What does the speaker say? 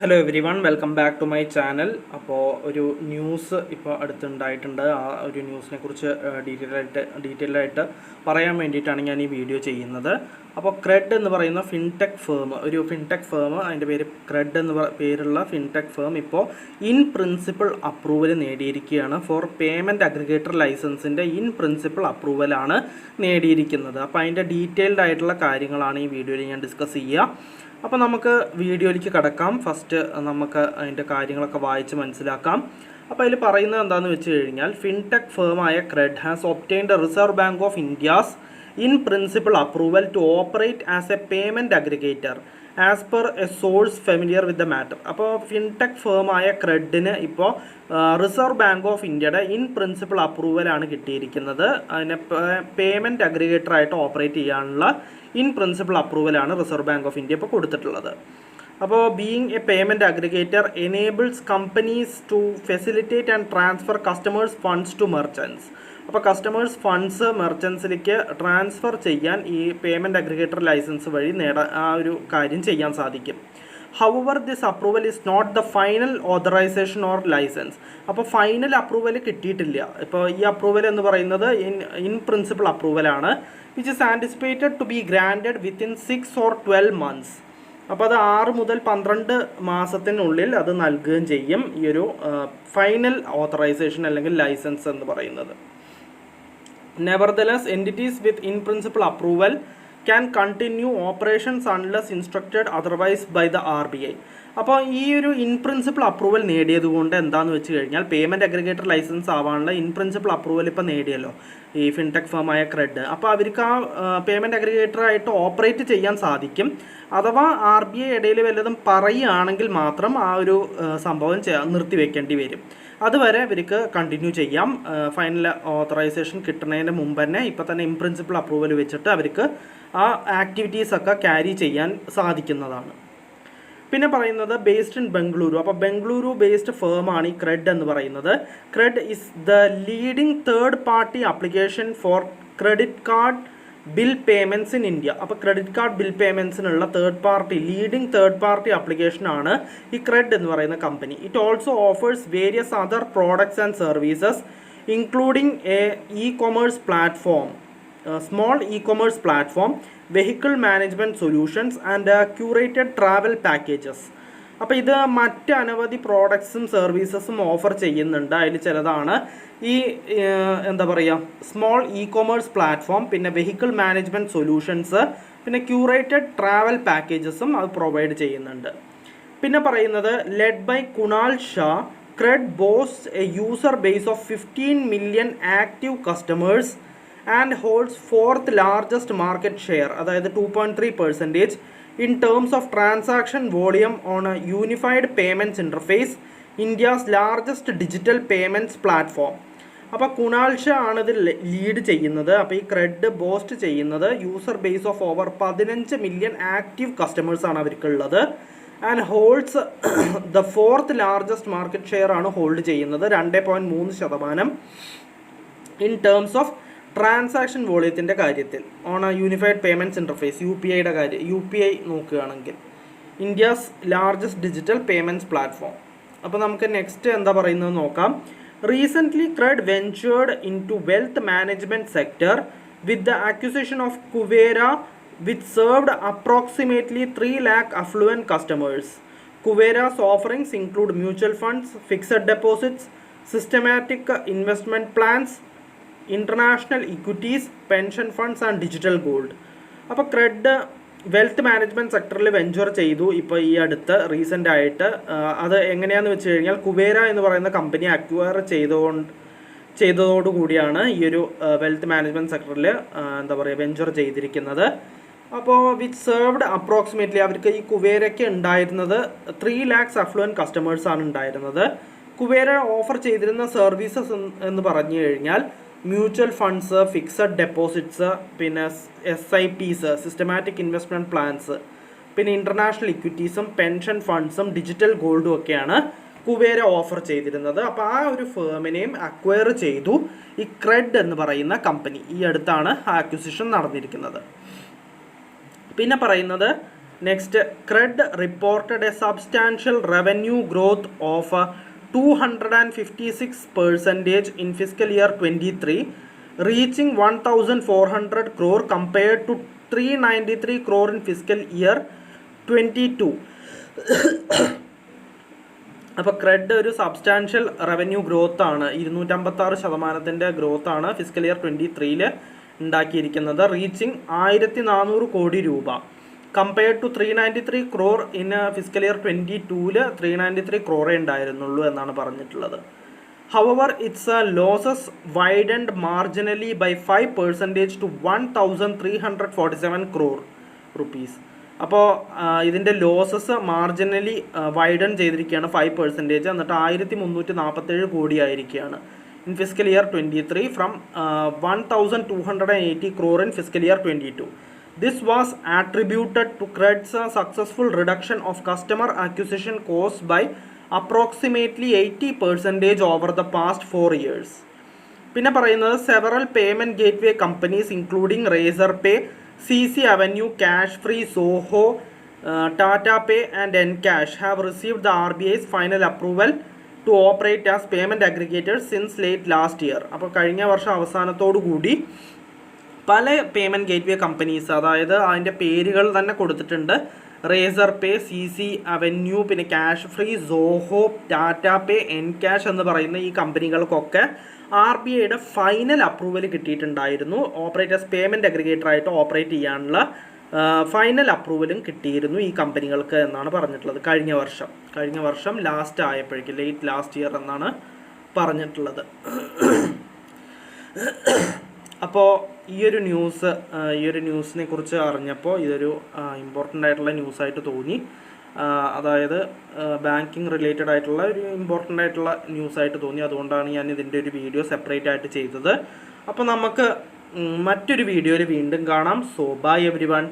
Hello everyone, welcome back to my channel. അപ്പോൾ ഒരു news ഇപ്പോൾ അടുത്തുണ്ടായിട്ടുണ്ട്. ആ ഒരു ന്യൂസിനെ കുറിച്ച് ഡീറ്റെയിൽ ആയിട്ട് പറയാൻ വേണ്ടിയിട്ടാണ് ഞാൻ ഈ വീഡിയോ ചെയ്യുന്നത്. അപ്പോൾ ക്രെഡ് എന്ന് പറയുന്ന ഫിൻടെക് ഫേം, അതിൻ്റെ പേര് ക്രെഡ് എന്ന് പേരുള്ള ഫിൻടെക് ഫേം ഇപ്പോൾ ഇൻ പ്രിൻസിപ്പിൾ അപ്രൂവൽ നേടിയിരിക്കുകയാണ്. ഫോർ പേയ്മെൻറ്റ് അഗ്രിഗേറ്റർ ലൈസൻസിൻ്റെ ഇൻ പ്രിൻസിപ്പിൾ അപ്രൂവലാണ് നേടിയിരിക്കുന്നത്. അപ്പോൾ അതിൻ്റെ ഡീറ്റെയിൽഡ് ആയിട്ടുള്ള കാര്യങ്ങളാണ് ഈ വീഡിയോയിൽ ഞാൻ ഡിസ്കസ് ചെയ്യുക. അപ്പോൾ നമുക്ക് വീഡിയോയിലേക്ക് കടക്കാം. ഫസ്റ്റ് നമുക്ക് അതിൻ്റെ കാര്യങ്ങളൊക്കെ വായിച്ച് മനസ്സിലാക്കാം. അപ്പോൾ അതിൽ പറയുന്നത് എന്താണെന്ന് വെച്ച് കഴിഞ്ഞാൽ, ഫിൻടെക് ഫേമായ CRED has obtained Reserve Bank of India's in principle approval to operate as a payment aggregator as per a source familiar with the matter. അപ്പോൾ ഫിൻടെക് ഫേമായ ക്രെഡിന് ഇപ്പോൾ റിസർവ് ബാങ്ക് ഓഫ് ഇന്ത്യയുടെ ഇൻ പ്രിൻസിപ്പിൾ അപ്രൂവലാണ് കിട്ടിയിരിക്കുന്നത്. അതിനെ പേയ്മെൻറ്റ് അഗ്രിഗേറ്ററായിട്ട് ഓപ്പറേറ്റ് ചെയ്യാനുള്ള ഇൻ പ്രിൻസിപ്പിൾ അപ്രൂവലാണ് റിസർവ് ബാങ്ക് ഓഫ് ഇന്ത്യ ഇപ്പോൾ കൊടുത്തിട്ടുള്ളത്. അപ്പോൾ being a payment aggregator enables companies to facilitate and transfer customers funds to merchants. അപ്പോൾ കസ്റ്റമേഴ്സ് ഫണ്ട്സ് മെർച്ചൻസിലേക്ക് ട്രാൻസ്ഫർ ചെയ്യാൻ ഈ പേയ്മെൻറ്റ് അഗ്രിഗേറ്റർ ലൈസൻസ് വഴി ആ ഒരു കാര്യം ചെയ്യാൻ സാധിക്കും. However this approval is not the final authorisation or licence. അപ്പോൾ ഫൈനൽ അപ്രൂവൽ കിട്ടിയിട്ടില്ല. ഇപ്പോൾ ഈ അപ്രൂവൽ എന്ന് പറയുന്നത് ഇൻ പ്രിൻസിപ്പിൾ അപ്രൂവലാണ്, which is anticipated to be granted within 6 or 12 months. അപ്പോൾ അത് 6 മുതൽ 12 മാസത്തിനുള്ളിൽ അത് നൽകുകയും ചെയ്യും, ഈ ഒരു ഫൈനൽ ഓതറൈസേഷൻ അല്ലെങ്കിൽ ലൈസൻസ് എന്ന് പറയുന്നത്. Nevertheless, entities with in principle approval can continue operations unless instructed otherwise by the RBI. അപ്പോൾ ഈ ഒരു ഇൻ പ്രിൻസിപ്പിൾ അപ്രൂവൽ നേടിയതുകൊണ്ട് എന്താണെന്ന് വെച്ച് കഴിഞ്ഞാൽ, പേയ്മെൻറ്റ് അഗ്രിഗേറ്റർ ലൈസൻസ് ആവാനുള്ള ഇൻ പ്രിൻസിപ്പിൾ അപ്രൂവൽ ഇപ്പോൾ നേടിയല്ലോ ഈ ഫിൻടെക് ഫേമായ ക്രെഡ്. അപ്പോൾ അവർക്ക് ആ പേയ്മെൻറ്റ് അഗ്രിഗേറ്ററായിട്ട് ഓപ്പറേറ്റ് ചെയ്യാൻ സാധിക്കും. അഥവാ RBI ഇടയിൽ വല്ലതും പറയുകയാണെങ്കിൽ മാത്രം ആ ഒരു സംഭവം നിർത്തിവെക്കേണ്ടി വരും. അതുവരെ ഇവർക്ക് കണ്ടിന്യൂ ചെയ്യാം. ഫൈനൽ ഓതറൈസേഷൻ കിട്ടുന്നതിന് മുമ്പ് തന്നെ ഇപ്പോൾ തന്നെ ഇൻ പ്രിൻസിപ്പിൾ അപ്രൂവൽ വെച്ചിട്ട് അവർക്ക് ആ ആക്ടിവിറ്റീസൊക്കെ ക്യാരി ചെയ്യാൻ സാധിക്കുന്നതാണ്. പിന്നെ പറയുന്നത് ബേസ്ഡ് ഇൻ ബംഗളൂരു. അപ്പോൾ ബംഗളൂരു ബേസ്ഡ് ഫേമാണ് ഈ ക്രെഡ് എന്ന് പറയുന്നത്. CRED is the leading third party application for credit card bill payments in India. അപ്പോൾ ക്രെഡിറ്റ് കാർഡ് ബിൽ പേയ്മെൻറ്റ്സിനുള്ള ലീഡിംഗ് തേർഡ് പാർട്ടി ആപ്ലിക്കേഷനാണ് ഈ ക്രെഡ് എന്ന് പറയുന്ന company. It also offers various other products and services including a e-commerce platform, small e-commerce platform, vehicle management solutions and curated travel packages. അപ്പോൾ ഇത് മറ്റ് അനവധി പ്രോഡക്ട്സും സർവീസസും ഓഫർ ചെയ്യുന്നുണ്ട്. അതിൽ ചിലതാണ് ഈ എന്താ പറയുക, സ്മോൾ ഇ-കൊമേഴ്സ് പ്ലാറ്റ്ഫോം, പിന്നെ വെഹിക്കിൾ മാനേജ്മെൻറ്റ് സൊല്യൂഷൻസ്, പിന്നെ ക്യൂറേറ്റഡ് ട്രാവൽ പാക്കേജസും അത് പ്രൊവൈഡ് ചെയ്യുന്നുണ്ട്. പിന്നെ പറയുന്നത് led by Kunal Shah, CRED boasts a user base of 15 million active customers and holds 4th largest market share, അതായത് 2.3% in terms of transaction volume on a unified payments interface, India's largest digital payments platform. അപ്പോൾ കുണാൽ ഷാ ആണ് ഇത് lead ചെയ്യുന്നത്. അപ്പോൾ ഈ CRED boast ചെയ്യുന്നത് user base of over 15 million active കസ്റ്റമേഴ്സാണ് അവർക്കുള്ളത്. And holds the 4th largest market share ആണ് ഹോൾഡ് ചെയ്യുന്നത്, 2.3% ഇൻ ടേംസ് ഓഫ് ട്രാൻസാക്ഷൻ വോളിയത്തിൻ്റെ കാര്യത്തിൽ on a unified payments interface UPI നോക്കുകയാണെങ്കിൽ India's largest digital payments platform. അപ്പോൾ നമുക്ക് നെക്സ്റ്റ് എന്താ പറയുന്നത് നോക്കാം. Recently CRED ventured into wealth management sector with the acquisition of Kuvera which served approximately 3 lakh affluent customers. Kuvera's offerings include mutual funds, fixed deposits, systematic investment plans, international equities, pension funds and digital gold. അപ്പോൾ cred wealth management സെക്ടറിൽ venture ചെയ്തു ഇപ്പോൾ ഈ അടുത്ത് recent ആയിട്ട്. അത് എങ്ങനെയാണെന്ന് വെച്ച് കഴിഞ്ഞാൽ, കുവേര എന്ന് പറയുന്ന കമ്പനി അക്വയർ ചെയ്തതോടുകൂടിയാണ് ഈ ഒരു വെൽത്ത് മാനേജ്മെൻറ്റ് സെക്ടറിൽ എന്താ പറയുക വെഞ്ചർ ചെയ്തിരിക്കുന്നത്. അപ്പോൾ വിച്ച് സെർവ്ഡ് അപ്രോക്സിമേറ്റ്ലി, അവർക്ക് ഈ കുവേരയ്ക്ക് ഉണ്ടായിരുന്നത് 3 lakhs അഫ്ലുവൻറ്റ് കസ്റ്റമേഴ്സാണ് ഉണ്ടായിരുന്നത്. കുവേര ഓഫർ ചെയ്തിരുന്ന സർവീസസ് എന്ന് പറഞ്ഞു കഴിഞ്ഞാൽ മ്യൂച്വൽ ഫണ്ട്സ്, ഫിക്സഡ് ഡെപ്പോസിറ്റ്സ്, പിന്നെ SIPs, സിസ്റ്റമാറ്റിക് ഇൻവെസ്റ്റ്മെൻറ്റ് പ്ലാൻസ്, പിന്നെ ഇൻ്റർനാഷണൽ ഇക്വിറ്റീസും പെൻഷൻ ഫണ്ട്സും ഡിജിറ്റൽ ഗോൾഡും ഒക്കെയാണ് കുവേര ഓഫർ ചെയ്തിരുന്നത്. അപ്പോൾ ആ ഒരു ഫേമിനെയും അക്വയർ ചെയ്തു ഈ ക്രെഡ് എന്ന് പറയുന്ന കമ്പനി. ഈ അടുത്താണ് ആ അക്വിസിഷൻ നടന്നിരിക്കുന്നത്. പിന്നെ പറയുന്നത് next CRED reported a substantial revenue growth of 256% in fiscal year 23, reaching 1,400 crore compared to 393 crore in fiscal year 22. അപ്പോൾ CRED ഒരു സബ്സ്റ്റാൻഷ്യൽ റവന്യൂ ഗ്രോത്ത് ആണ്, 256% ഗ്രോത്ത് ആണ് ഫിസിക്കൽ ഇയർ 23 ഉണ്ടാക്കിയിരിക്കുന്നത്, റീച്ചിങ് 1400 കോടി രൂപ compared to 393 crore in fiscal year 22 393 ക്രോറേ ഉണ്ടായിരുന്നുള്ളൂ എന്നാണ് പറഞ്ഞിട്ടുള്ളത്. However it's losses widened marginally by 5% to 1,347 crore rupees. അപ്പോൾ ഇതിൻ്റെ ലോസസ് മാർജിനലി വൈഡൻ ചെയ്തിരിക്കുകയാണ് 5%, എന്നിട്ട് 1,347 കോടി ആയിരിക്കുകയാണ് in fiscal year 23 from 1,280 crore in fiscal year 22. This was attributed to CRED's successful reduction of customer acquisition costs by approximately 80% over the past 4 years. പിന്നെ പറയുന്നത് several payment gateway companies including Razorpay, CC Avenue, Cash Free, Zoho, Tata Pay and Encash have received the RBI's final approval to operate as payment aggregators since late last year. അപ്പോൾ കഴിഞ്ഞ വർഷം അവസാനത്തോടു കൂടി പല payment gateway companies, അതായത് അതിൻ്റെ പേരുകൾ തന്നെ കൊടുത്തിട്ടുണ്ട്, റേസർപേ, CC അവന്യൂ, പിന്നെ ക്യാഷ് ഫ്രീ, സോഹോ, ടാറ്റ പേ, എൻകാഷ് എന്ന് പറയുന്ന ഈ കമ്പനികൾക്കൊക്കെ RBIയുടെ ഫൈനൽ അപ്രൂവൽ കിട്ടിയിട്ടുണ്ടായിരുന്നു. ഓപ്പറേറ്റേഴ്സ് പേയ്മെൻറ്റ് അഗ്രിഗേറ്ററായിട്ട് ഓപ്പറേറ്റ് ചെയ്യാനുള്ള ഫൈനൽ അപ്രൂവലും കിട്ടിയിരുന്നു ഈ കമ്പനികൾക്ക് എന്നാണ് പറഞ്ഞിട്ടുള്ളത്. കഴിഞ്ഞ വർഷം ലാസ്റ്റ് ആയപ്പോഴേക്കും, ലേറ്റ് ലാസ്റ്റ് ഇയർ എന്നാണ് പറഞ്ഞിട്ടുള്ളത്. അപ്പോൾ ഈ ഒരു ന്യൂസിനെ കുറിച്ച് അറിഞ്ഞപ്പോൾ ഇതൊരു ഇമ്പോർട്ടൻ്റ് ആയിട്ടുള്ള ന്യൂസായിട്ട് തോന്നി. അതായത് ബാങ്കിങ് റിലേറ്റഡ് ആയിട്ടുള്ള ഒരു ഇമ്പോർട്ടൻ്റ് ആയിട്ടുള്ള ന്യൂസായിട്ട് തോന്നി. അതുകൊണ്ടാണ് ഞാൻ ഇതിൻ്റെ ഒരു വീഡിയോ സെപ്പറേറ്റ് ആയിട്ട് ചെയ്തത്. അപ്പോൾ നമുക്ക് മറ്റൊരു വീഡിയോയിൽ വീണ്ടും കാണാം. So bye everyone.